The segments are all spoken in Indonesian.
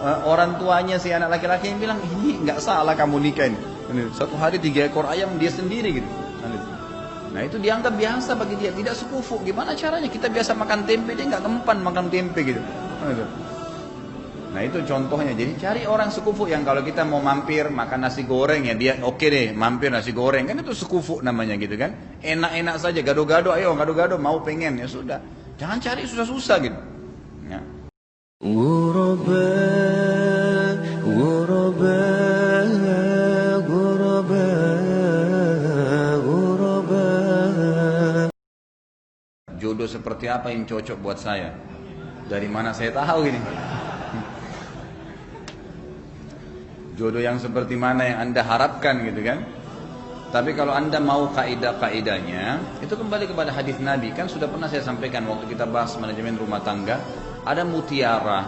orang tuanya si anak laki-laki yang bilang, ini nggak salah kamu nikah ini. Satu hari 3 ekor ayam dia sendiri gitu. Nah itu dianggap biasa bagi dia, tidak sekufu. Gimana caranya? Kita biasa makan tempe, dia nggak mempan makan tempe gitu. Nah itu contohnya. Jadi cari orang sekufu yang kalau kita mau mampir makan nasi goreng ya dia oke deh mampir nasi goreng, kan itu sekufu namanya gitu kan. Enak-enak saja, gado-gado, ayo gado-gado mau pengen ya sudah. Jangan cari susah-susah gitu. Ya. Jodoh seperti apa yang cocok buat saya? Dari mana saya tahu ini? Jodoh yang seperti mana yang Anda harapkan gitu kan? Tapi kalau Anda mau kaidah-kaidahnya, itu kembali kepada hadis Nabi. Kan sudah pernah saya sampaikan waktu kita bahas manajemen rumah tangga, ada mutiara.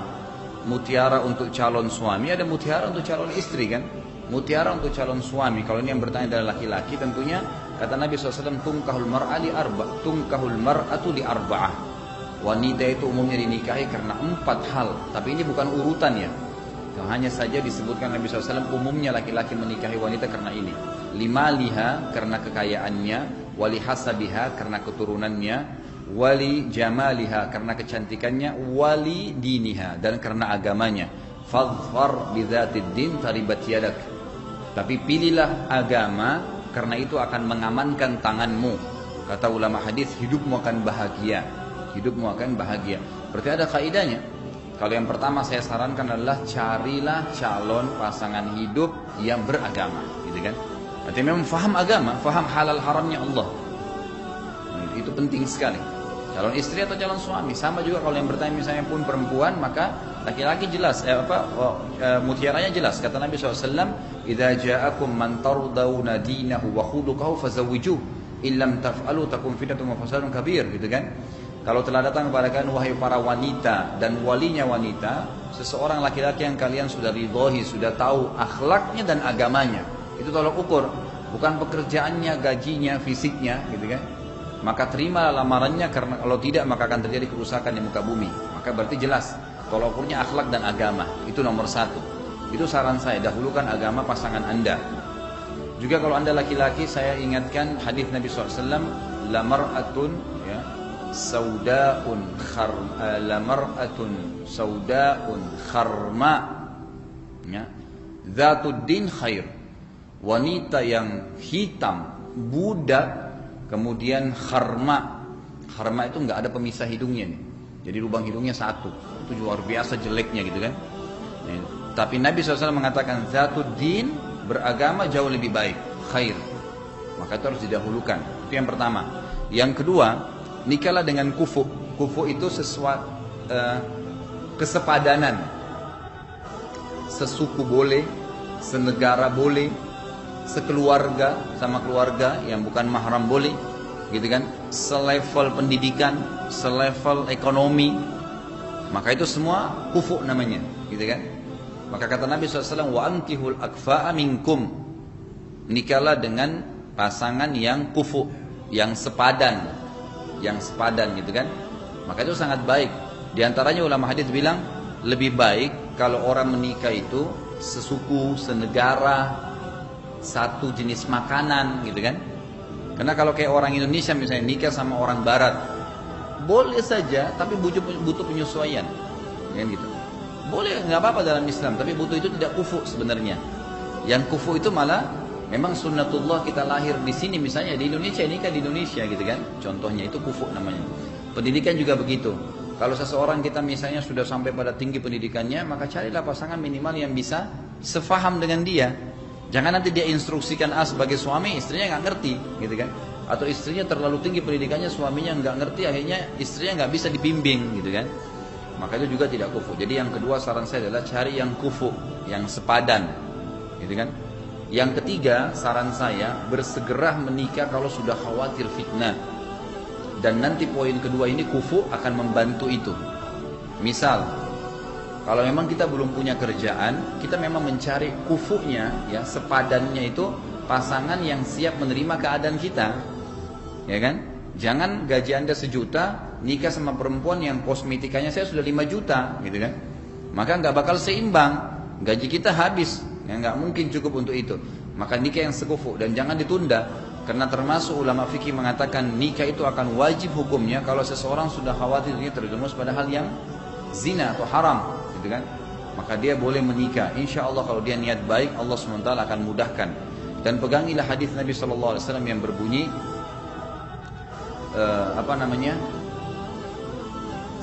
Mutiara untuk calon suami, ada mutiara untuk calon istri kan? Mutiara untuk calon suami, kalau ini yang bertanya adalah laki-laki, tentunya kata Nabi SAW, tungkahul mar'atu li arba'ah. Wanita itu umumnya dinikahi karena 4 hal, tapi ini bukan urutan ya. Hanya saja disebutkan Nabi SAW umumnya laki-laki menikahi wanita karena ini. Limaliha karena kekayaannya, wali hasabiha karena keturunannya, wali jamaliha karena kecantikannya, wali diniha dan karena agamanya. Fadfar bidzatid din taribat yadak. Tapi pilihlah agama karena itu akan mengamankan tanganmu. Kata ulama hadis, hidupmu akan bahagia. Hidupmu akan bahagia. Berarti ada kaidahnya. Kalau yang pertama saya sarankan adalah carilah calon pasangan hidup yang beragama, gitu kan? Berarti memang faham agama, faham halal haramnya Allah. Itu penting sekali. Calon istri atau calon suami sama juga. Kalau yang bertanya misalnya pun perempuan, maka laki-laki jelas mutiaranya jelas. Kata Nabi SAW, idza ja'akum man tardawna dinahu wa khuluquhu fazawwijuh illam taf'alu takun fitnatun wa fasadun kabir, gitu kan? Kalau telah datang kepada kalian wahai para wanita dan walinya wanita, seseorang laki-laki yang kalian sudah ridhoi, sudah tahu akhlaknya dan agamanya, itu tolak ukur, bukan pekerjaannya, gajinya, fisiknya, gitu kan? Maka terima lamarannya, karena kalau tidak maka akan terjadi kerusakan di muka bumi. Maka berarti jelas tolak ukurnya akhlak dan agama, itu nomor 1. Itu saran saya, dahulukan agama pasangan Anda. Juga kalau Anda laki-laki, saya ingatkan hadis Nabi SAW, lamar'atun ya lamar'atun saudaun kharma ya dzatud din khair. Wanita yang hitam, budak, kemudian kharma. Kharma itu enggak ada pemisah hidungnya nih. Jadi lubang hidungnya 1. Itu luar biasa jeleknya gitu kan. Ya. Tapi Nabi SAW mengatakan dzatud din, beragama jauh lebih baik, khair. Maka itu harus didahulukan. Itu yang pertama. Yang kedua, nikahlah dengan kufu. Kufu itu sesuatu kesepadanan. Sesuku boleh, senegara boleh, sekeluarga sama keluarga yang bukan mahram boleh, gitu kan? Selevel pendidikan, selevel ekonomi. Maka itu semua kufu namanya, gitu kan? Maka kata Nabi SAW, wa ankihul akfa'a minkum. Nikahlah dengan pasangan yang kufu, yang sepadan. Yang sepadan gitu kan. Maka itu sangat baik. Di antaranya ulama hadis bilang lebih baik kalau orang menikah itu sesuku, senegara, satu jenis makanan gitu kan. Karena kalau kayak orang Indonesia misalnya nikah sama orang barat, boleh saja tapi butuh penyesuaian kan gitu. Boleh, nggak apa-apa dalam Islam, tapi butuh itu tidak kufu sebenarnya. Yang kufu itu malah memang sunnatullah, kita lahir di sini misalnya di Indonesia, nikah di Indonesia gitu kan. Contohnya itu kufu namanya. Pendidikan juga begitu. Kalau seseorang kita misalnya sudah sampai pada tinggi pendidikannya, maka carilah pasangan minimal yang bisa sefaham dengan dia. Jangan nanti dia instruksikan A sebagai suami, istrinya nggak ngerti gitu kan. Atau istrinya terlalu tinggi pendidikannya, suaminya nggak ngerti, akhirnya istrinya nggak bisa dibimbing gitu kan. Maka itu juga tidak kufu. Jadi yang kedua saran saya adalah cari yang kufu, yang sepadan gitu kan. Yang ketiga, saran saya bersegera menikah kalau sudah khawatir fitnah. Dan nanti poin kedua ini kufu akan membantu itu. Misal, kalau memang kita belum punya kerjaan, kita memang mencari kufunya, ya sepadannya itu pasangan yang siap menerima keadaan kita, ya kan? Jangan gaji Anda 1 juta nikah sama perempuan yang kosmetikanya saya sudah 5 juta, gitu kan? maka nggak bakal seimbang, gaji kita habis, ya nggak mungkin cukup untuk itu. Maka nikah yang sekufu dan jangan ditunda, karena termasuk ulama fikih mengatakan nikah itu akan wajib hukumnya kalau seseorang sudah khawatir dia terjerumus pada hal yang zina atau haram, gitu kan? Maka dia boleh menikah. Insya Allah kalau dia niat baik, Allah SWT akan mudahkan. Dan pegangilah hadis Nabi SAW yang berbunyi,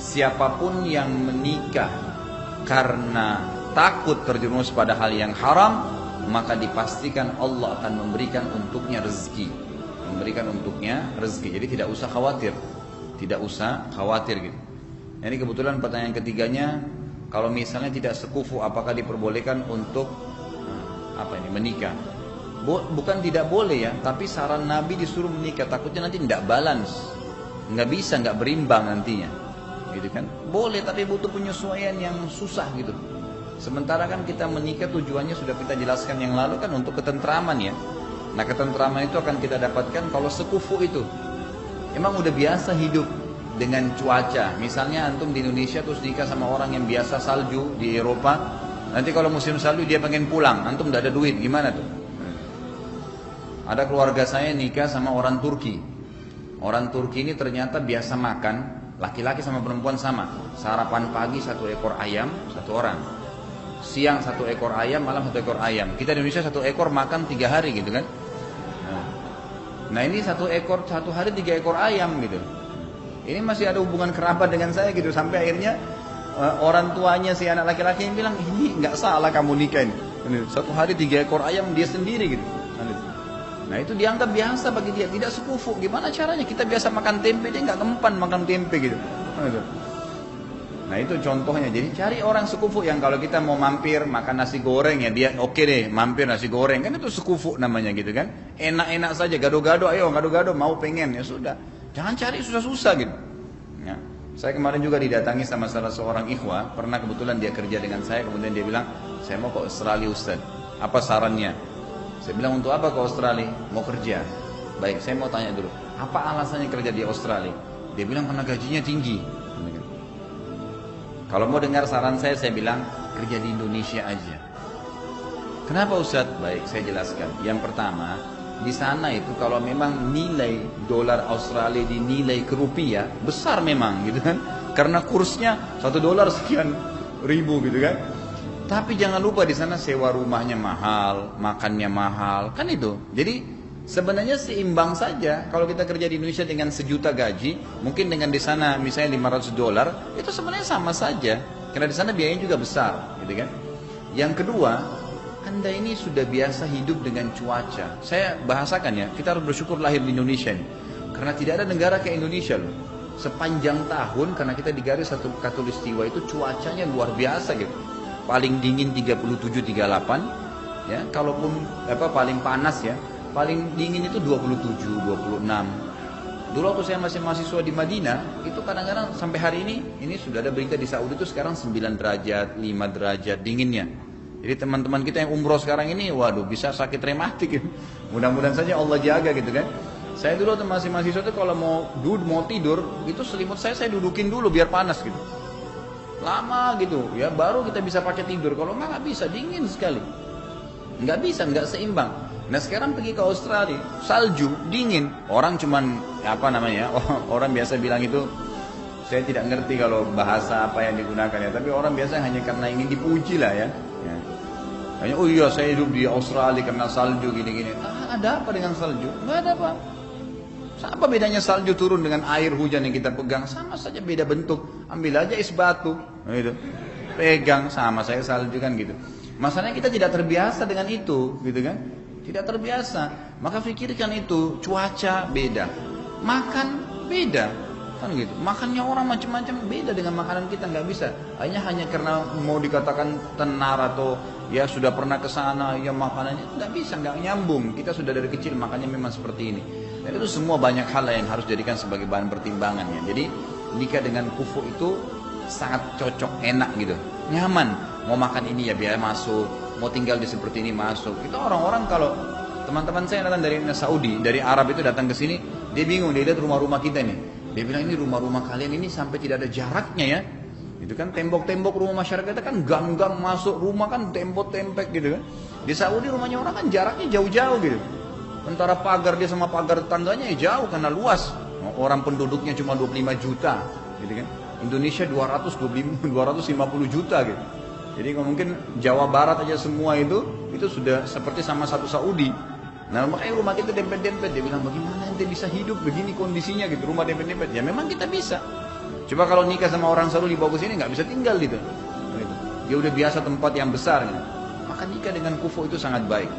siapapun yang menikah karena takut terjerumus pada hal yang haram, maka dipastikan Allah akan memberikan untuknya rezeki. Jadi tidak usah khawatir. Gitu. Ini kebetulan pertanyaan ketiganya, kalau misalnya tidak sekufu, apakah diperbolehkan untuk menikah? Bukan tidak boleh ya, tapi saran Nabi disuruh menikah, takutnya nanti tidak balance, nggak bisa, nggak berimbang nantinya, gitu kan? Boleh, tapi butuh penyesuaian yang susah gitu. Sementara kan kita menikah tujuannya sudah kita jelaskan yang lalu kan untuk ketentraman ya. Nah ketentraman itu akan kita dapatkan kalau sekufu itu. Emang udah biasa hidup dengan cuaca. Misalnya antum di Indonesia terus nikah sama orang yang biasa salju di Eropa. Nanti kalau musim salju dia pengen pulang, antum tidak ada duit, gimana tuh? Ada keluarga saya nikah sama orang Turki. Orang Turki ini ternyata biasa makan, laki-laki sama perempuan sama. Sarapan pagi 1 ekor ayam, 1 orang. Siang 1 ekor ayam, malam 1 ekor ayam. Kita di Indonesia 1 ekor makan 3 hari gitu kan. Nah ini 1 ekor, 1 hari 3 ekor ayam gitu. Ini masih ada hubungan kerabat dengan saya gitu. Sampai akhirnya orang tuanya si anak laki-laki yang bilang, ini nggak salah kamu nikah ini. 1 hari 3 ekor ayam dia sendiri gitu. Nah itu dianggap biasa bagi dia, tidak sekufu. Gimana caranya? Kita biasa makan tempe, dia nggak mempan makan tempe gitu. Nah itu contohnya. Jadi cari orang sekufu yang kalau kita mau mampir makan nasi goreng ya dia oke deh mampir nasi goreng, kan itu sekufu namanya gitu kan. Enak-enak saja, gado-gado, ayo gado-gado mau pengen ya sudah. Jangan cari susah-susah gitu. Ya. Saya kemarin juga didatangi sama salah seorang ikhwah, pernah kebetulan dia kerja dengan saya, kemudian dia bilang, saya mau ke Australia Ustaz, apa sarannya? Saya bilang, untuk apa ke Australia? Mau kerja. Baik, saya mau tanya dulu, apa alasannya kerja di Australia? Dia bilang karena gajinya tinggi. Kalau mau dengar saran saya bilang kerja di Indonesia aja. Kenapa Ustaz? Baik, saya jelaskan. Yang pertama, di sana itu kalau memang nilai dolar Australia dinilai ke rupiah besar memang gitu kan, karena kursnya $1 sekian ribu gitu kan. Tapi jangan lupa di sana sewa rumahnya mahal, makannya mahal, kan itu. Jadi sebenarnya seimbang saja. Kalau kita kerja di Indonesia dengan 1 juta gaji, mungkin dengan di sana misalnya $500, itu sebenarnya sama saja. Karena di sana biayanya juga besar, gitu kan. Yang kedua, Anda ini sudah biasa hidup dengan cuaca. Saya bahasakan ya, kita harus bersyukur lahir di Indonesia nih. Karena tidak ada negara kayak Indonesia loh. Sepanjang tahun, karena kita di garis satu khatulistiwa itu cuacanya luar biasa gitu. Paling dingin 37-38, ya. Kalaupun paling panas ya, paling dingin itu 27, 26. Dulu waktu saya masih mahasiswa di Madinah, itu kadang-kadang sampai hari ini sudah ada berita di Saudi itu sekarang 9 derajat, 5 derajat dinginnya. Jadi teman-teman kita yang umroh sekarang ini, waduh bisa sakit rematik. Mudah-mudahan saja Allah jaga gitu kan. Saya dulu waktu masih mahasiswa itu kalau mau tidur, itu selimut saya dudukin dulu biar panas gitu. Lama gitu ya, baru kita bisa pakai tidur. Kalau nggak bisa, dingin sekali. Nggak bisa, nggak seimbang. Nah sekarang pergi ke Australia, salju, dingin. Orang cuman orang biasa bilang itu, saya tidak ngerti kalau bahasa apa yang digunakan ya, tapi orang biasa hanya karena ingin dipuji lah ya. Hanya, oh iya saya hidup di Australia karena salju gini-gini. Ada apa dengan salju? Nggak ada apa. Apa bedanya salju turun dengan air hujan yang kita pegang? Sama saja, beda bentuk. Ambil aja es batu, gitu. Pegang, sama saya salju kan gitu. Masalahnya kita tidak terbiasa dengan itu, gitu kan? Tidak terbiasa. Maka pikirkan itu, cuaca beda, makan beda, kan gitu. Makannya orang macam-macam beda dengan makanan kita, nggak bisa. Hanya karena mau dikatakan tenar atau ya sudah pernah ke sana, ya makanannya nggak bisa, nggak nyambung. Kita sudah dari kecil makannya memang seperti ini. Dan itu semua banyak hal yang harus jadikan sebagai bahan pertimbangan ya. Jadi nikah dengan kufu itu sangat cocok, enak gitu, nyaman. Mau makan ini ya biar masuk, mau tinggal di seperti ini masuk. Itu orang-orang kalau teman-teman saya datang dari Saudi, dari Arab itu datang ke sini, dia bingung, dia lihat rumah-rumah kita nih. Dia bilang ini rumah-rumah kalian ini sampai tidak ada jaraknya ya. Itu kan tembok-tembok rumah masyarakat kita kan gang-gang masuk rumah kan tembok-tembek gitu kan. Di Saudi rumahnya orang kan jaraknya jauh-jauh gitu. Antara pagar dia sama pagar tetangganya ya jauh karena luas. Orang penduduknya cuma 25 juta gitu kan. Indonesia 250 juta gitu. Jadi kalau mungkin Jawa Barat aja semua itu sudah seperti sama satu Saudi. Nah makanya rumah kita dempet-dempet. Dia bilang bagaimana ente bisa hidup begini kondisinya gitu, rumah dempet-dempet. Ya memang kita bisa. Coba kalau nikah sama orang Saudi dibawa ke sini nggak bisa tinggal gitu. Dia udah biasa tempat yang besar gitu. Maka nikah dengan kufu itu sangat baik.